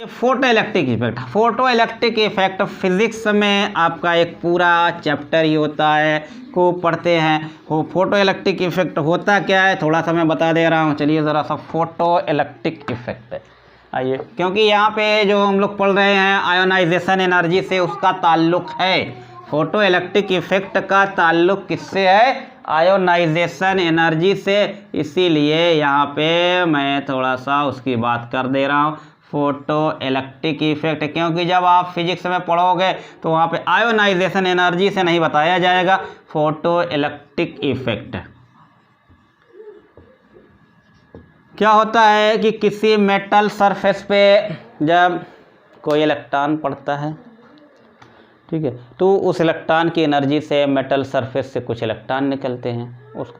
Photo electric effect physics में आपका एक पूरा चैप्टर ही होता है को पढ़ते हैं। वो फोटो इलेक्ट्रिक इफेक्ट होता क्या है थोड़ा सा मैं बता दे रहा हूँ। चलिए ज़रा सा फोटो इलेक्ट्रिक इफेक्ट आइए, क्योंकि यहाँ पे जो हम लोग पढ़ रहे हैं आयोनाइजेशन एनर्जी से उसका ताल्लुक़ है। फोटो इलेक्ट्रिक इफेक्ट का ताल्लुक़ किससे है? आयोनाइजेशन एनर्जी से। इसीलिए यहाँ पे मैं थोड़ा सा उसकी बात कर दे रहा हूँ, फोटो इलेक्ट्रिक इफेक्ट, क्योंकि जब आप फिजिक्स में पढ़ोगे तो वहाँ पे आयोनाइजेशन एनर्जी से नहीं बताया जाएगा। फोटो इलेक्ट्रिक इफेक्ट क्या होता है कि किसी मेटल सरफेस पे जब कोई इलेक्ट्रॉन पड़ता है, ठीक है, तो उस इलेक्ट्रॉन की एनर्जी से मेटल सरफेस से कुछ इलेक्ट्रॉन निकलते हैं। उसको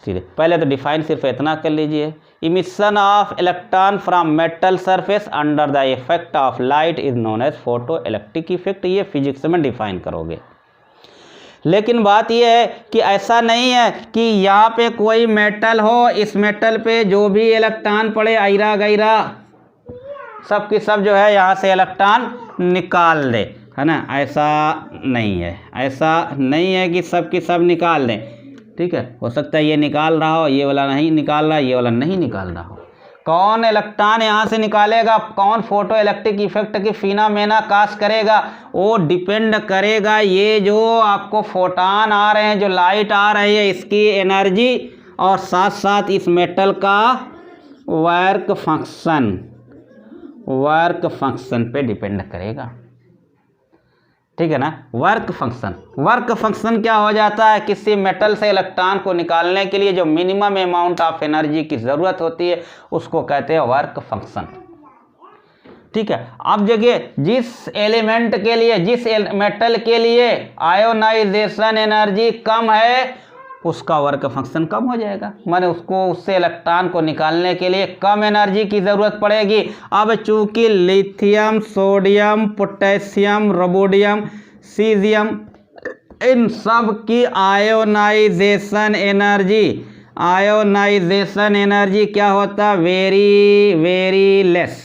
सीधे पहले तो डिफाइन सिर्फ इतना कर लीजिए, emission of electron from metal surface under the effect of light is known as photo electric effect. ये फिजिक्स में डिफाइन करोगे। लेकिन बात यह है कि ऐसा नहीं है कि यहाँ पे कोई मेटल हो, इस मेटल पे जो भी इलेक्ट्रॉन पड़े आयरा गैरा सब की सब जो है यहाँ से इलेक्ट्रॉन निकाल दे, है ना। ऐसा नहीं है, ऐसा नहीं है कि सब की सब निकाल दें, ठीक है। हो सकता है ये निकाल रहा हो, ये वाला नहीं निकाल रहा, ये वाला नहीं निकाल रहा हो। कौन इलेक्ट्रॉन यहाँ से निकालेगा, कौन फोटो इलेक्ट्रिक इफेक्ट की फिनोमेना काज करेगा, वो डिपेंड करेगा ये जो आपको फोटॉन आ रहे हैं, जो लाइट आ रही है, इसकी एनर्जी और साथ साथ इस मेटल का वर्क फंक्शन पे डिपेंड करेगा, ठीक है ना। वर्क फंक्शन क्या हो जाता है? किसी मेटल से इलेक्ट्रॉन को निकालने के लिए जो मिनिमम अमाउंट ऑफ एनर्जी की ज़रूरत होती है उसको कहते हैं वर्क फंक्शन, ठीक है। अब जगह जिस एलिमेंट के लिए, जिस मेटल के लिए आयोनाइजेशन एनर्जी कम है उसका वर्क फंक्शन कम हो जाएगा, माने उसको उससे इलेक्ट्रॉन को निकालने के लिए कम एनर्जी की ज़रूरत पड़ेगी। अब चूंकि लिथियम, सोडियम, पोटेशियम, रोबोडियम, सीजियम, इन सब की आयोनाइजेशन एनर्जी क्या होता है? वेरी लेस,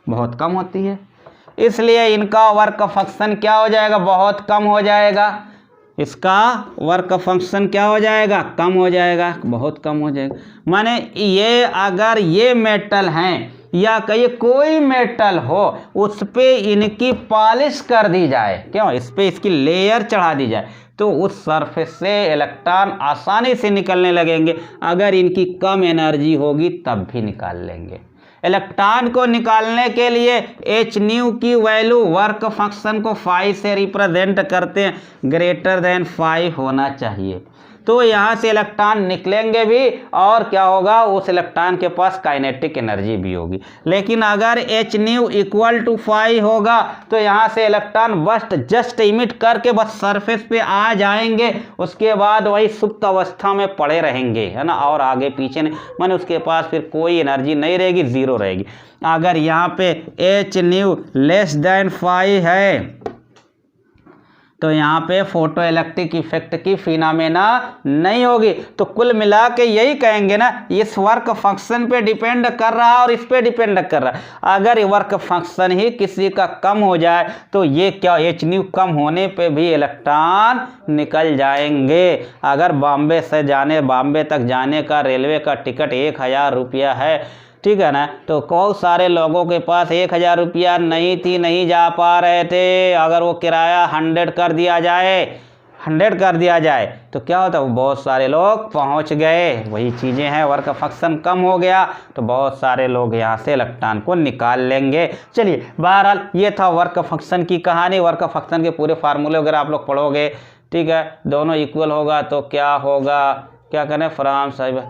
बहुत कम होती है। इसलिए इनका वर्क फंक्शन क्या हो जाएगा? बहुत कम हो जाएगा। इसका वर्क फंक्शन क्या हो जाएगा? कम हो जाएगा, बहुत कम हो जाएगा। माने ये अगर ये मेटल हैं या कहीं कोई मेटल हो उस पे इनकी पॉलिश कर दी जाए, क्यों, इस पे इसकी लेयर चढ़ा दी जाए तो उस सरफेस से इलेक्ट्रॉन आसानी से निकलने लगेंगे। अगर इनकी कम एनर्जी होगी तब भी निकाल लेंगे। इलेक्ट्रॉन को निकालने के लिए एच न्यू की वैल्यू वर्क फंक्शन को 5 से रिप्रेजेंट करते हैं, ग्रेटर देन 5 होना चाहिए। तो यहाँ से इलेक्ट्रॉन निकलेंगे भी और क्या होगा, उस इलेक्ट्रॉन के पास काइनेटिक एनर्जी भी होगी। लेकिन अगर एच न्यू इक्वल टू 5 होगा तो यहाँ से इलेक्ट्रॉन बस जस्ट इमिट करके बस सरफेस पे आ जाएंगे, उसके बाद वही सुप्त अवस्था में पड़े रहेंगे, है ना, और आगे पीछे नहीं, माने उसके पास फिर कोई एनर्जी नहीं रहेगी, ज़ीरो रहेगी। अगर यहाँ पे एच न्यू लेस देन 5 है तो यहाँ पे फोटो इलेक्ट्रिक इफेक्ट की फिनोमेना नहीं होगी। तो कुल मिला के यही कहेंगे ना, इस वर्क फंक्शन पे डिपेंड कर रहा है और इस पे डिपेंड कर रहा है। अगर वर्क फंक्शन ही किसी का कम हो जाए तो ये क्या, एच न्यू कम होने पे भी इलेक्ट्रॉन निकल जाएंगे। अगर बॉम्बे तक जाने का रेलवे का टिकट 1000 रुपया है, ठीक है ना, तो बहुत सारे लोगों के पास 1000 रुपया नहीं जा पा रहे थे। अगर वो किराया 100 कर दिया जाए तो क्या होता है, वो बहुत सारे लोग पहुंच गए। वही चीज़ें हैं, वर्क फंक्शन कम हो गया तो बहुत सारे लोग यहाँ से इलेक्ट्रॉन को निकाल लेंगे। चलिए, बहरहाल ये था वर्क फंक्शन की कहानी। वर्क फंक्शन के पूरे फार्मूले वगैरह आप लोग पढ़ोगे, ठीक है। दोनों इक्वल होगा तो क्या होगा, क्या करें, फ्राम साहिब,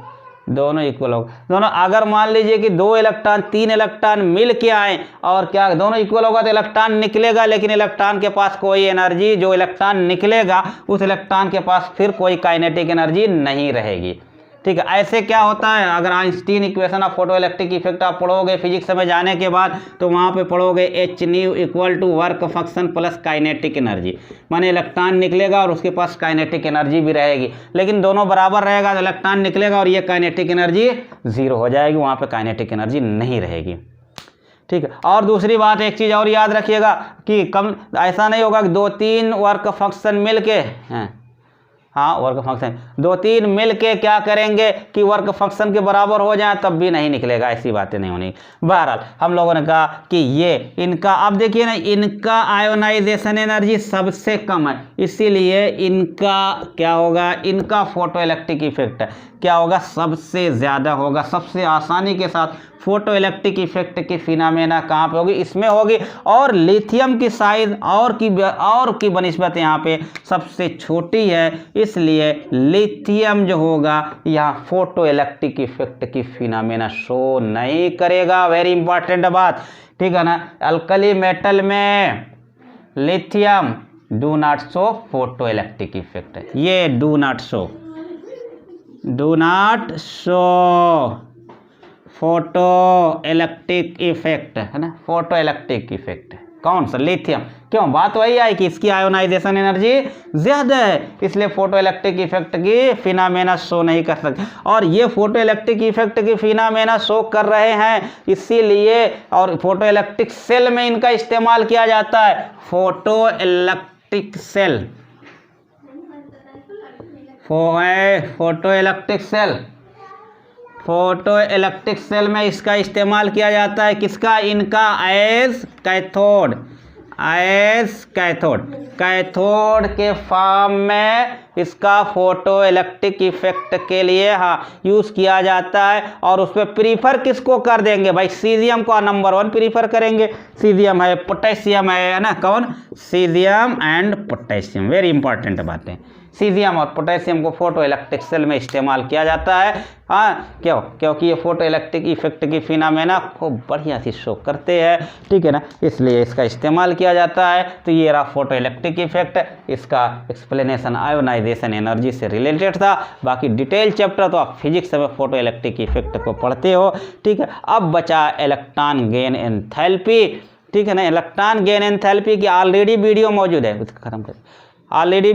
दोनों इक्वल होगा। दोनों अगर मान लीजिए कि 2 इलेक्ट्रॉन 3 इलेक्ट्रॉन मिल के आए और क्या दोनों इक्वल होगा तो इलेक्ट्रॉन निकलेगा, लेकिन इलेक्ट्रॉन के पास कोई एनर्जी, जो इलेक्ट्रॉन निकलेगा उस इलेक्ट्रॉन के पास फिर कोई काइनेटिक एनर्जी नहीं रहेगी, ठीक है। ऐसे क्या होता है, अगर Einstein equation of photo electric effect आप पढ़ोगे फिजिक्स में जाने के बाद तो वहाँ पे पढ़ोगे h nu equal to work function plus kinetic energy, माने इलेक्ट्रॉन निकलेगा और उसके पास काइनेटिक एनर्जी भी रहेगी, लेकिन दोनों बराबर रहेगा तो इलेक्ट्रॉन निकलेगा और ये काइनेटिक एनर्जी 0 हो जाएगी, वहाँ पे काइनेटिक एनर्जी नहीं रहेगी। ठीक है। और दूसरी बात, एक चीज़ और याद रखिएगा कि कम ऐसा नहीं होगा कि 2-3 वर्क फंक्शन मिल के हैं, हाँ वर्क फंक्शन 2-3 मिल के क्या करेंगे कि वर्क फंक्शन के बराबर हो जाए, तब भी नहीं निकलेगा, ऐसी बातें नहीं होनी। बहरहाल हम लोगों ने कहा कि ये इनका, अब देखिए ना, इनका आयोनाइजेशन एनर्जी सबसे कम है, इसीलिए इनका क्या होगा, इनका फोटो इलेक्ट्रिक इफेक्ट क्या होगा, सबसे ज़्यादा होगा। सबसे आसानी के साथ फोटो इलेक्ट्रिक इफेक्ट की फिनोमेना कहाँ पे होगी, इसमें होगी। और लिथियम की साइज और की बनिस्बत यहाँ पे सबसे छोटी है, इसलिए लिथियम जो होगा यहाँ फोटो इलेक्ट्रिक इफेक्ट की फिनोमेना शो नहीं करेगा। वेरी इंपॉर्टेंट बात, ठीक है ना। अल्कली मेटल में lithium do not show photo electric effect, ये do not show photo electric effect है ना, फोटो इलेक्ट्रिक इफेक्ट कौन सा, लिथियम। क्यों, बात वही आई कि इसकी आयोनाइजेशन एनर्जी ज़्यादा है, इसलिए फोटो इलेक्ट्रिक इफेक्ट की फिनोमेना शो नहीं कर सकते। और ये फोटो इलेक्ट्रिक इफेक्ट की फिनोमेना शो कर रहे हैं, इसीलिए और फोटो इलेक्ट्रिक सेल में इनका इस्तेमाल किया जाता है। Photo electric cell, photo electric cell में इसका इस्तेमाल किया जाता है, किसका, इनका एज कैथोड के फॉर्म में इसका फोटो इलेक्ट्रिक इफेक्ट के लिए यूज़ किया जाता है। और उस पर प्रीफर किसको कर देंगे भाई, सीजियम को नंबर 1 प्रीफर करेंगे। सीजियम है, पोटेशियम है ना, कौन, caesium and potassium, very important बातें। सीजियम और पोटेशियम को फोटो इलेक्ट्रिक सेल में इस्तेमाल किया जाता है, क्योंकि ये फोटो इलेक्ट्रिक इफेक्ट की फिनोमेना खूब बढ़िया सी शो करते हैं, ठीक है ना, इसलिए इसका इस्तेमाल किया जाता है। तो ये रहा फोटो इलेक्ट्रिक इफेक्ट, इसका एक्सप्लेनेशन आयोनाइजेशन एनर्जी से रिलेटेड था। बाकी डिटेल चैप्टर तो आप फिजिक्स में फोटो इलेक्ट्रिक इफेक्ट को पढ़ते हो, ठीक है। अब बचा इलेक्ट्रॉन गेन एंथैल्पी, ठीक है ना। इलेक्ट्रॉन गेन एंथैल्पी की ऑलरेडी वीडियो मौजूद है, उसका खत्म कर ऑलरेडी